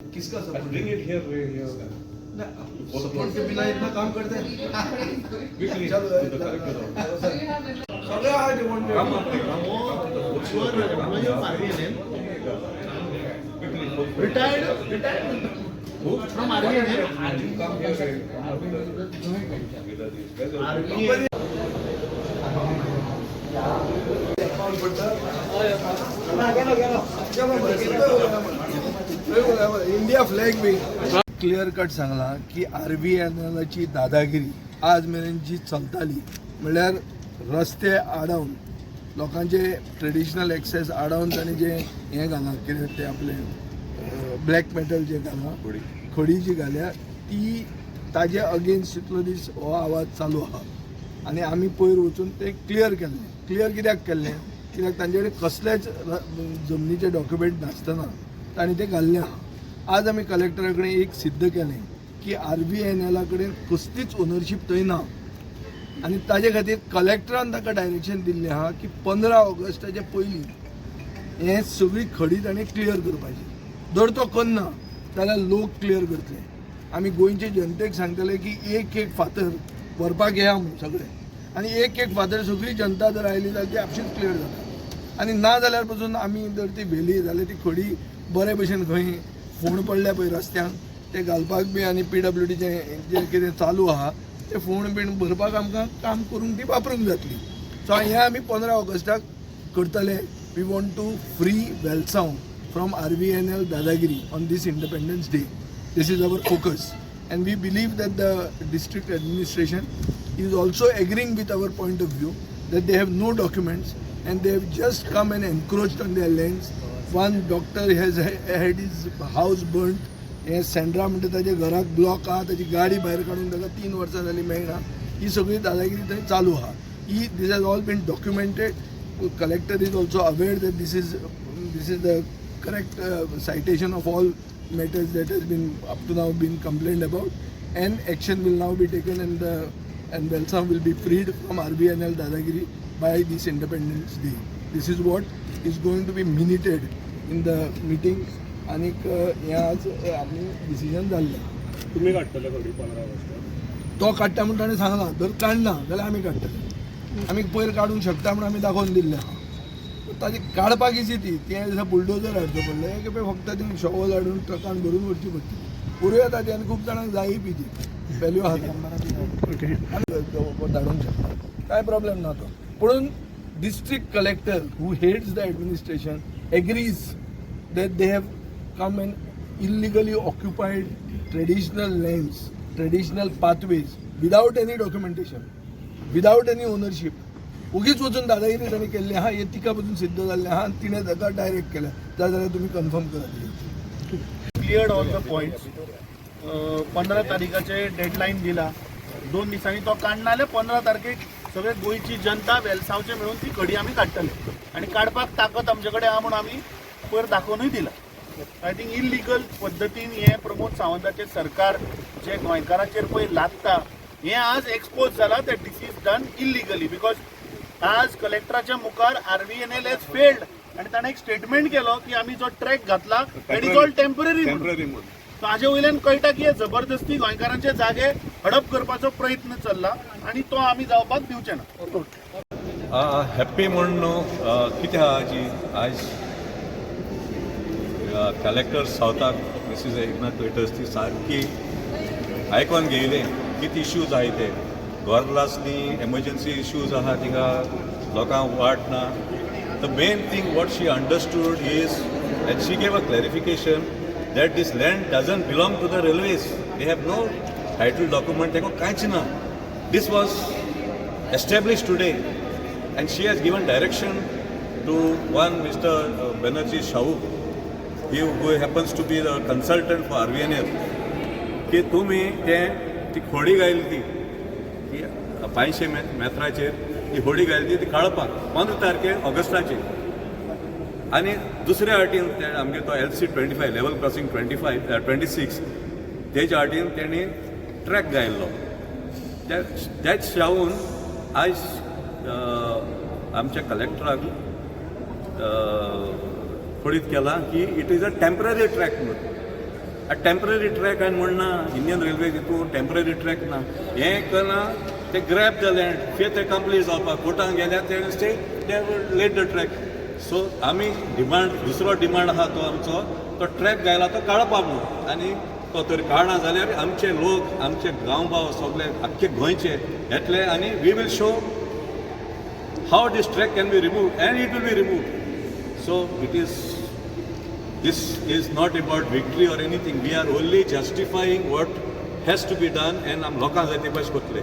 किसका support? Bring it here. Support के बिना इतना काम करते हैं? Quickly चलो, to the collector. सगळे आहे ते one day. Come up, Retired from RVNL. India flag be clear cut सांगला की RVNLची दादागिरी आज मेरेन जी चलताली म्हणल्यार रस्ते आडवून लोकांचे ट्रेडिशनल एक्सेस आडवून तांणी जे हे घाला कितें ते आपले ब्लॅक मेटल जे घाला खडी जी घाल्या ती ताजे अगेन्स्ट इतलो दीस हो आवाज चालू आहा आनी आमी पयर वचून ते क्लियर केल्लें. क्लियर कित्याक केल्लें? कित्याक तांचे कडेन कसलेच जमनीचे डॉक्युमेंट नासतना तांणी ते घाल्लें आहा. आज आमी कलेक्टरा कडेन एक सिद्ध केलें की RVNL कडेन कसलीच ओनरशीप थंय ना आनी ताजे खातीर कलेक्टरान ताका डायरेक्शन दिल्लें आहा की 15 ऑगस्टाचे पयलीं हें सगळी खडी ताणें क्लियर करपाची. जर तो करना जाल्यार लोक क्लियर करतले. आमी गोंयचे जनतेक सांगतले की एक एक फातर व्हरपाक येया म्हणून सगळे आनी एक एक फातर सगळी जनता जर आयली जाल्यार ती आपशीच क्लियर जाता आनी ना जाल्यार पसून आमी जर ती व्हेली जाल्यार ती खडी बरे भशेन खंय फोंड पडल्या पळय रस्त्यांक ते घालपाक बी आनी PWDचें जें कितें चालू आहा ते फोंड बीण भरपाक आमकां काम करून ती वापरूंक जातली. सो हें आमी 15 ऑगस्टाक करतले. We want to free Velsao from RVNL Dadagiri on this Independence Day. This is our focus and we believe that the district administration is also agreeing with our point of view that they have no documents and they have just come and encroached on their lands. One doctor has had his house burnt. हे Sandra म्हणटा ताच्या घराक block आहा, ताची गाडी भायर काडून ताका 3 वर्सां जालीं मेळना. ही सगळी दादागिरी थंय चालू आहा. This has all been documented. Collector is also aware that this is the correct citation of all matters that has been up to now been complained about and action will now be taken and Welsam will be freed from RVNL Dadagiri by this Independence Day. This is what is going to be minuted in the meeting आणि हे आज आम्ही decision जाल्लें. तुम्ही काडटले खडी 15 August तो काडटा म्हणून ताणें सांगला जर काडना जाल्यार आमी काडटले. आमी पयर काडूंक शकता म्हणून आमी दाखोवन दिल्लें आहा. ताजी काडपाक इजी ती दिसा बुलडोजर हाडचो पडलो एक फक्त ती शॉवल हाडून ट्रकान भरून व्हरची पडटली. पुरूय येता ती आनी खूब जाणांक जायी बी ती व्हॅल्यू आहा धाडूंक शकता. कांय प्रॉब्लेम ना तो. पूण district collector who heads the administration agrees that they have come and illegally occupied traditional lands, traditional pathways without any documentation, without any ownership. उगीच वचून दादागिरी ताणी केल्ली आहा हे तिका पासून सिद्ध जाल्लें आहा आनी तिणें ताका डायरेक्ट केलें. जाल्यार तुमी कन्फर्म करात. Cleared all the points. 15 तारीखाचे डेडलाईन दिला. 2 दिसांनी तो काडना जाल्यार 15 तारखेक सगळे गोंयची जनता वेलसांवचे मेळून ती खडी आमी काडटले आनी काडपाक ताकद आमचे कडेन आहा म्हणून आमी पयर दाखोवनूय दिला. आय थिंक इलिगल पद्दतीन हे प्रमोद सावंताचे सरकार जे गोंयकारांचेर पळय लादता हें आज एक्सपोज जाला that this is done illegally because आज कलेक्टराच्या मुखार RVNL हॅज फेल्ड आनी ताणें एक स्टेटमेंट केलो की आमी जो ट्रॅक घातला दॅट इज ऑल टेम्पररी म्हणून. सो हाजे वयल्यान कळटा की हे जबरदस्ती गोंयकारांचे जागे हडप करपाचो प्रयत्न चल्ला आनी तो आमी जावपाक दिवचे ना. हॅप्पी म्हणून कितें आहा जी आज कलेक्टर सावथाक मिसीस एकनाथ वेटर्स ती सारकी आयकून घेयले किती इश्यूज आहाय ते गॉर्लासली एमर्जन्सी इश्यूज आहा थिंगा लोकांक वाट ना. The main thing what she understood is that she gave a clarification that this land doesn't belong to the railways. They have no title document तेका कांयच ना. This was establish today and she has given direction to one mister Banerjee Shahu who happens to be the consultant for RVNL की तुम्ही ती खोडी घायली ती 500 मेत्राचेर ती खोडी घायली ती काडपाक 15 तारखेक ऑगस्टाचेर आनी दुसऱ्या वाटेन ते आमगे तो LC 25 लेवल क्रॉसिंग 26 तेच्या वाटेन तेणी ट्रॅक घायल्लो. त्याच शाहून आज आमच्या कलेक्टराक फळीत केला की it is a temporary track म्हणून टेम्पररी ट्रॅक हांवें म्हणना इंडियन रेल्वे हितून टेम्पररी ट्रॅक ना हें करना ते ग्रॅप जाले फे ते कंप्लीट जावपाक कोर्टान गेल्या ते लेट द ट्रॅक सो आमी डिमांड दुसरो डिमांड आहा तो आमचो तो ट्रॅक गायला तो काडपा म्हणून आनी तो तर काडना जाल्यार आमचे लोक आमचे गांवभाव सगळे आख्खे गोंयचे येतले आनी we will show how this track can be removed and it will be removed so it is this is not about victory or anything we are only justifying what has to be done and am lokan जाय ते भाश कोतले